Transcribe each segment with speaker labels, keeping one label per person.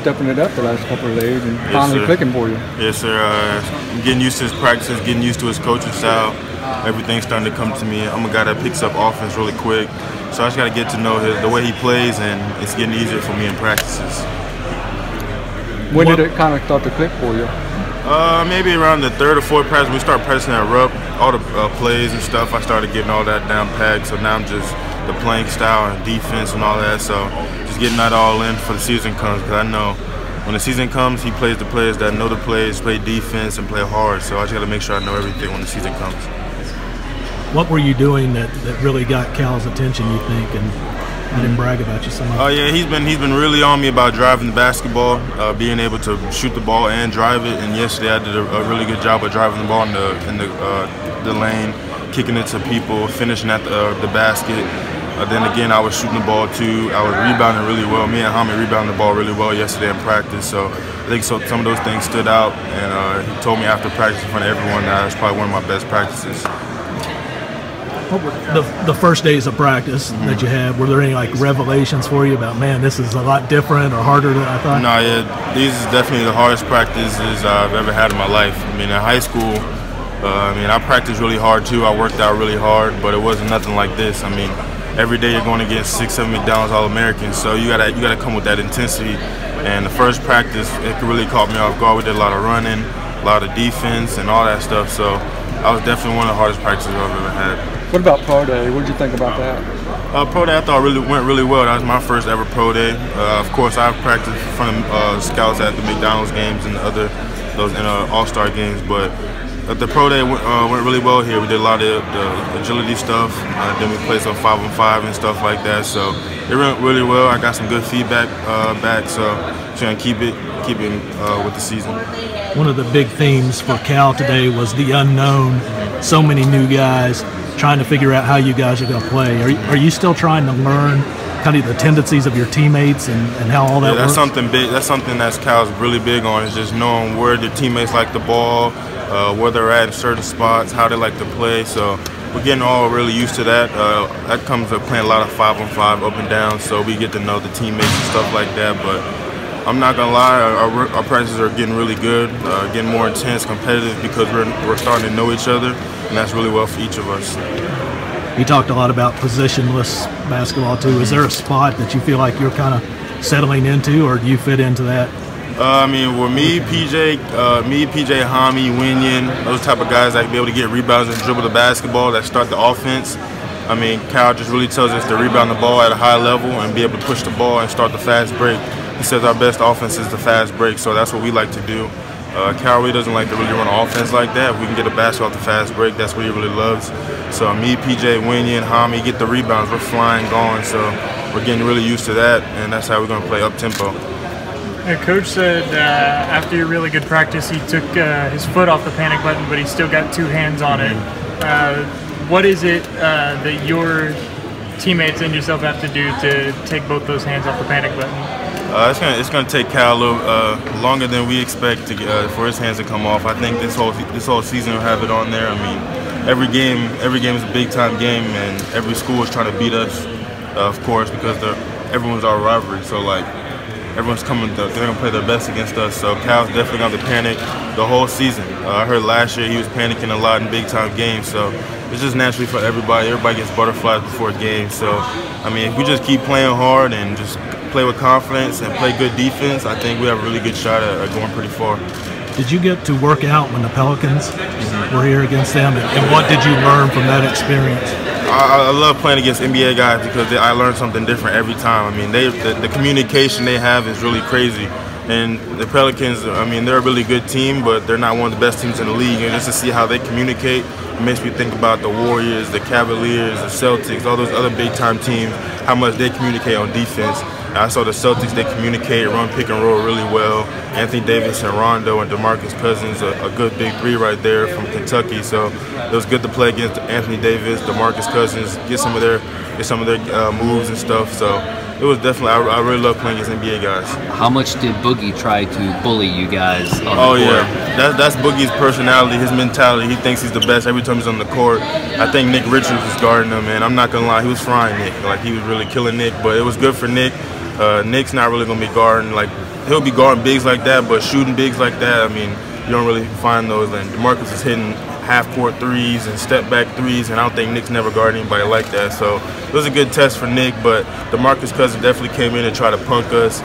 Speaker 1: stepping it up the last couple of days and
Speaker 2: Yes,
Speaker 1: finally
Speaker 2: sir.
Speaker 1: clicking for you.
Speaker 2: Yes, sir. I'm getting used to his practices, getting used to his coaching style. Everything's starting to come to me. I'm a guy that picks up offense really quick, so I just got to get to know the way he plays, and it's getting easier for me in practices.
Speaker 1: When did it kind of start to click for you?
Speaker 2: Maybe around the third or fourth practice, we start pressing that rub, all the plays and stuff. I started getting all that down packed, so now I'm just the playing style and defense and all that. So just getting that all in for the season comes, because I know when the season comes, he plays the players that know the plays, play defense, and play hard. So I just got to make sure I know everything when the season comes.
Speaker 3: What were you doing that really got Cal's attention, you think, and I didn't brag about you so much?
Speaker 2: Oh yeah, he's been really on me about driving the basketball, being able to shoot the ball and drive it. And yesterday I did a really good job of driving the ball in the lane, kicking it to people, finishing at the basket. Then again, I was shooting the ball too. I was rebounding really well. Me and Hamid rebounded the ball really well yesterday in practice. So I think some of those things stood out. And he told me after practice in front of everyone that it was probably one of my best practices.
Speaker 3: The first days of practice that you had, were there any like revelations for you about, man, this is a lot different or harder than I thought?
Speaker 2: No, yeah, these is definitely the hardest practices I've ever had in my life. I mean, in high school, I practiced really hard too. I worked out really hard, but it wasn't nothing like this. I mean, every day you're going against 6-7 McDonald's All-Americans, so you gotta come with that intensity. And the first practice, it really caught me off guard. We did a lot of running, a lot of defense, and all that stuff. So I was definitely one of the hardest practices I've ever had.
Speaker 1: What about pro day? What did you think about that?
Speaker 2: Pro day I thought went really well. That was my first ever pro day. Of course, I've practiced in front of scouts at the McDonald's games and those All-Star games, but the pro day went really well here. We did a lot of the agility stuff. Then we played some 5-on-5 and stuff like that. So it went really well. I got some good feedback back, so I'm trying to keep it with the season.
Speaker 3: One of the big themes for Cal today was the unknown. So many new guys trying to figure out how you guys are going to play. Are you still trying to learn kind of the tendencies of your teammates and how all that works?
Speaker 2: That's something big. That's something that Cal's really big on, is just knowing where the teammates like the ball, where they're at in certain spots, how they like to play. So we're getting all really used to that. That comes with playing a lot of 5-on-5 up and down, so we get to know the teammates and stuff like that. But I'm not gonna lie, our practices are getting really good, getting more intense, competitive, because we're starting to know each other, and that's really well for each of us.
Speaker 3: You talked a lot about positionless basketball too. Is there a spot that you feel like you're kind of settling into, or do you fit into that?
Speaker 2: I mean, with me, PJ, Hami, Winyan, those type of guys that can be able to get rebounds and dribble the basketball, that start the offense. I mean, Cal just really tells us to rebound the ball at a high level and be able to push the ball and start the fast break. He says our best offense is the fast break, so that's what we like to do. Cal really doesn't like to really run offense like that. If we can get a basket off the fast break, that's what he really loves. So me, PJ, Winyan, Hami get the rebounds. We're flying, going, so we're getting really used to that, and that's how we're going to play up-tempo.
Speaker 4: Coach said after your really good practice, he took his foot off the panic button, but he still got two hands on it. What is it that your teammates and yourself have to do to take both those hands off the panic button?
Speaker 2: It's gonna take Cal a little longer than we expect for his hands to come off. I think this whole season will have it on there. I mean, every game is a big time game, and every school is trying to beat us, of course, because everyone's our rivalry. So like, everyone's they're gonna play their best against us. So Cal's definitely gonna panic the whole season. I heard last year he was panicking a lot in big time games. So it's just naturally for everybody. Everybody gets butterflies before games. So I mean, if we just keep playing hard and just play with confidence and play good defense, I think we have a really good shot at going pretty far.
Speaker 3: Did you get to work out when the Pelicans were here against them, and what did you learn from that experience?
Speaker 2: I love playing against NBA guys because I learn something different every time. I mean, the communication they have is really crazy. And the Pelicans, I mean, they're a really good team, but they're not one of the best teams in the league. And just to see how they communicate, it makes me think about the Warriors, the Cavaliers, the Celtics, all those other big-time teams, how much they communicate on defense. I saw the Celtics, they communicate, run pick and roll really well. Anthony Davis and Rondo and DeMarcus Cousins, a good big three right there from Kentucky. So it was good to play against Anthony Davis, DeMarcus Cousins, get some of their moves and stuff. So it was definitely, I really love playing against NBA guys.
Speaker 5: How much did Boogie try to bully you guys on the court?
Speaker 2: Oh yeah, that's Boogie's personality, his mentality. He thinks he's the best every time he's on the court. I think Nick Richards was guarding him, and I'm not gonna lie, he was frying Nick. Like, he was really killing Nick, but it was good for Nick. Nick's not really gonna be guarding like he'll be guarding bigs like that, but shooting bigs like that, I mean, you don't really find those. And DeMarcus is hitting half-court threes and step-back threes, and I don't think Nick's never guarded anybody like that. So it was a good test for Nick, but DeMarcus Cousins definitely came in and tried to punk us.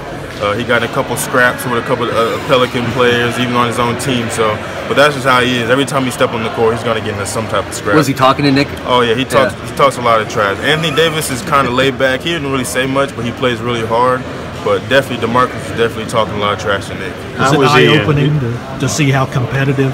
Speaker 2: He got in a couple scraps with a couple of Pelican players, even on his own team. So, but that's just how he is. Every time he steps on the court, he's going to get into some type of scrap.
Speaker 5: Was he talking to Nick?
Speaker 2: Oh yeah, he talks a lot of trash. Anthony Davis is kind of laid back. He didn't really say much, but he plays really hard. But definitely, DeMarcus is definitely talking a lot of trash to Nick.
Speaker 3: Was it eye-opening to see how competitive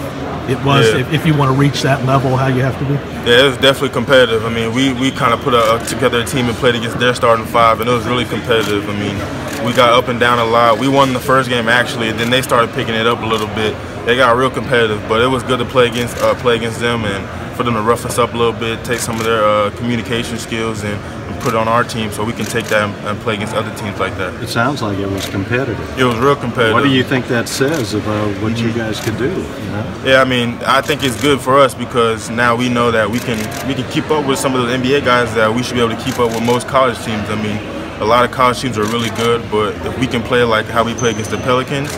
Speaker 3: it was?
Speaker 2: Yeah.
Speaker 3: If you want to reach that level, how you have to be?
Speaker 2: Yeah, it was definitely competitive. I mean, we kind of put together a team and played against their starting five, and it was really competitive. I mean, we got up and down a lot. We won the first game actually, and then they started picking it up a little bit. They got real competitive, but it was good to play against them and for them to rough us up a little bit, take some of their communication skills and put it on our team so we can take that and play against other teams like that.
Speaker 6: It sounds like it was competitive.
Speaker 2: It was real competitive.
Speaker 6: What do you think that says about what you guys could do? You know?
Speaker 2: Yeah, I mean, I think it's good for us because now we know that we can keep up with some of those NBA guys that we should be able to keep up with most college teams. I mean, a lot of college teams are really good, but if we can play like how we play against the Pelicans,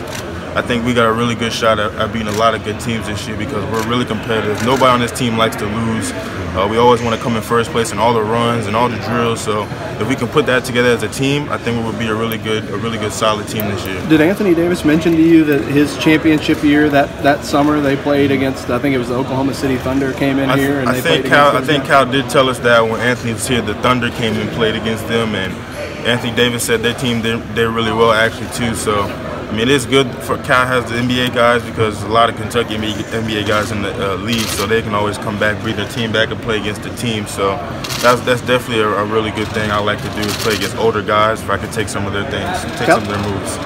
Speaker 2: I think we got a really good shot at beating a lot of good teams this year because we're really competitive. Nobody on this team likes to lose. We always want to come in first place in all the runs and all the drills. So if we can put that together as a team, I think we would be a really good, solid team this year.
Speaker 1: Did Anthony Davis mention to you that his championship year that summer they played against? I think it was the Oklahoma City Thunder came in here and they played against them?
Speaker 2: I think Cal did tell us that when Anthony was here, the Thunder came and played against them, and Anthony Davis said their team did really well actually too. So. I mean, it's good for Cal has the NBA guys because a lot of Kentucky NBA guys in the league, so they can always come back, bring their team back, and play against the team. So that's definitely a really good thing I like to do is play against older guys if I could take some of their things, some of their moves.